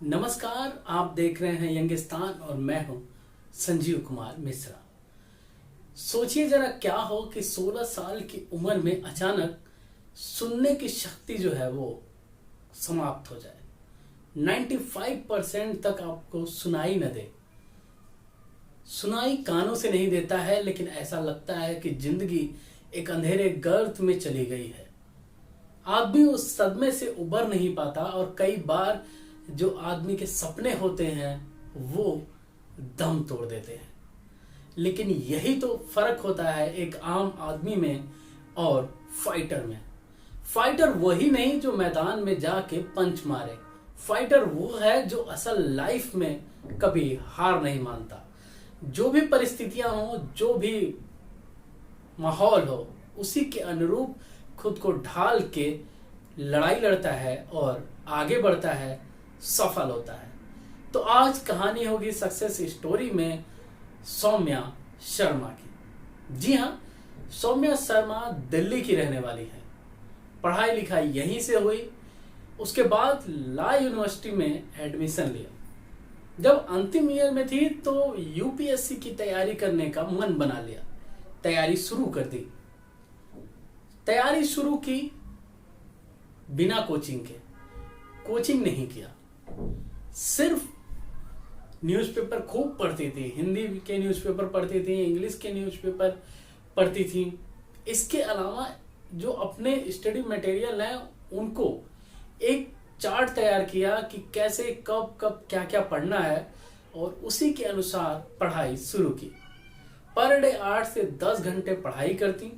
नमस्कार, आप देख रहे हैं यंगिस्तान और मैं हूं संजीव कुमार मिश्रा। सोचिए जरा क्या हो कि 16 साल की उम्र में अचानक सुनने की शक्ति जो है वो समाप्त हो जाए। 95% तक आपको सुनाई न दे। सुनाई कानों से नहीं देता है, लेकिन ऐसा लगता है कि जिंदगी एक अंधेरे गर्त में चली गई है। आदमी उस सदमे से उबर नहीं पाता और कई बार जो आदमी के सपने होते हैं वो दम तोड़ देते हैं। लेकिन यही तो फर्क होता है एक आम आदमी में और फाइटर में। फाइटर वही नहीं जो मैदान में जाके पंच मारे। फाइटर वो है जो असल लाइफ में कभी हार नहीं मानता। जो भी परिस्थितियां हो, जो भी माहौल हो, उसी के अनुरूप खुद को ढाल के लड़ाई लड़ता है और आगे बढ़ता है, सफल होता है। तो आज कहानी होगी सक्सेस स्टोरी में सौम्या शर्मा की। जी हाँ, सौम्या शर्मा दिल्ली की रहने वाली है। पढ़ाई लिखाई यहीं से हुई। उसके बाद ला यूनिवर्सिटी में एडमिशन लिया। जब अंतिम ईयर में थी तो यूपीएससी की तैयारी करने का मन बना लिया। तैयारी शुरू कर दी। तैयारी शुरू की बिना कोचिंग के। कोचिंग नहीं किया, सिर्फ न्यूज़पेपर खूब पढ़ती थी। हिंदी के न्यूज़पेपर पढ़ती थी, इंग्लिश के न्यूज़पेपर पढ़ती थी। इसके अलावा जो अपने स्टडी मटेरियल हैं उनको एक चार्ट तैयार किया कि कैसे कब कब क्या क्या पढ़ना है और उसी के अनुसार पढ़ाई शुरू की। पर डे 8 से 10 घंटे पढ़ाई करती,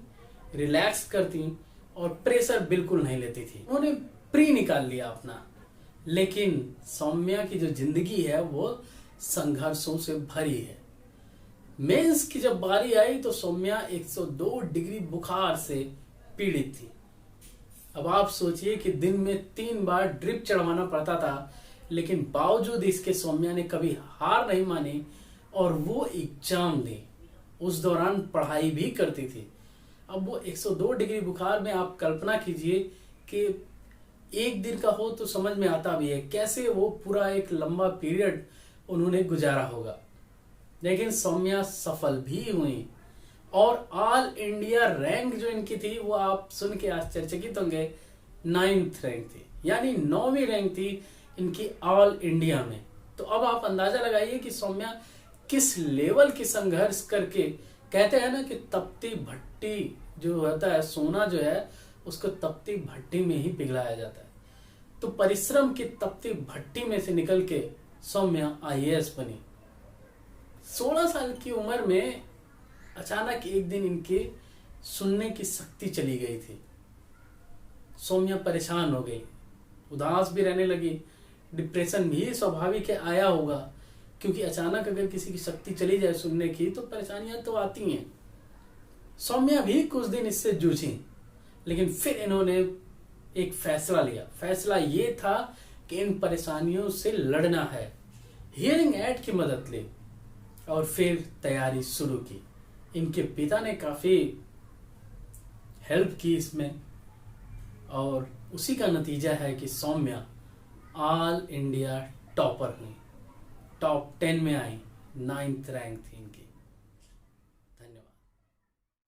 रिलैक्स करती और प्रेशर बिल्कुल नहीं लेती थी। उन्होंने प्री निकाल लिया अपना। लेकिन सौम्या की जो जिंदगी है वो संघर्षों से भरी है। मेंस की जब बारी आई तो सौम्या 102 डिग्री बुखार से पीड़ित थी। अब आप सोचिए कि दिन में 3 बार ड्रिप चढ़वाना पड़ता था, लेकिन बावजूद इसके सौम्या ने कभी हार नहीं मानी और वो एग्जाम दी। उस दौरान पढ़ाई भी करती थी। अब वो 102 डिग्री बुखार में आप कल्पना कीजिए कि एक दिन का हो तो समझ में आता भी है कैसे वो पूरा एक लंबा पीरियड उन्होंने गुजारा होगा। लेकिन सौम्या सफल भी हुई और ऑल इंडिया रैंक जो इनकी थी वो आप सुन के आश्चर्यचकित होंगे, 9th रैंक थी, यानी 9वीं रैंक थी इनकी ऑल इंडिया में। तो अब आप अंदाजा लगाइए कि सौम्या किस लेवल की संघर्ष करके, कहते हैं ना कि तपती भट्टी जो होता है, सोना जो है उसको तपती भट्टी में ही पिघलाया जाता है। तो परिश्रम की तपती भट्टी में से निकल के सौम्या आईएएस बनी। 16 साल की उम्र में अचानक एक दिन इनके सुनने की शक्ति चली गई थी। सौम्या परेशान हो गई, उदास भी रहने लगी। डिप्रेशन भी स्वाभाविक है, आया होगा, क्योंकि अचानक अगर किसी की शक्ति चली जाए सुनने की तो परेशानियां तो आती हैं। सौम्या भी कुछ दिन इससे जूझी, लेकिन फिर इन्होंने एक फैसला लिया। फैसला ये था कि इन परेशानियों से लड़ना है। हियरिंग एड की मदद ली और फिर तैयारी शुरू की। इनके पिता ने काफी हेल्प की इसमें और उसी का नतीजा है कि सौम्या ऑल इंडिया टॉपर हुई, टॉप 10 में आई। 9th रैंक थी इनकी।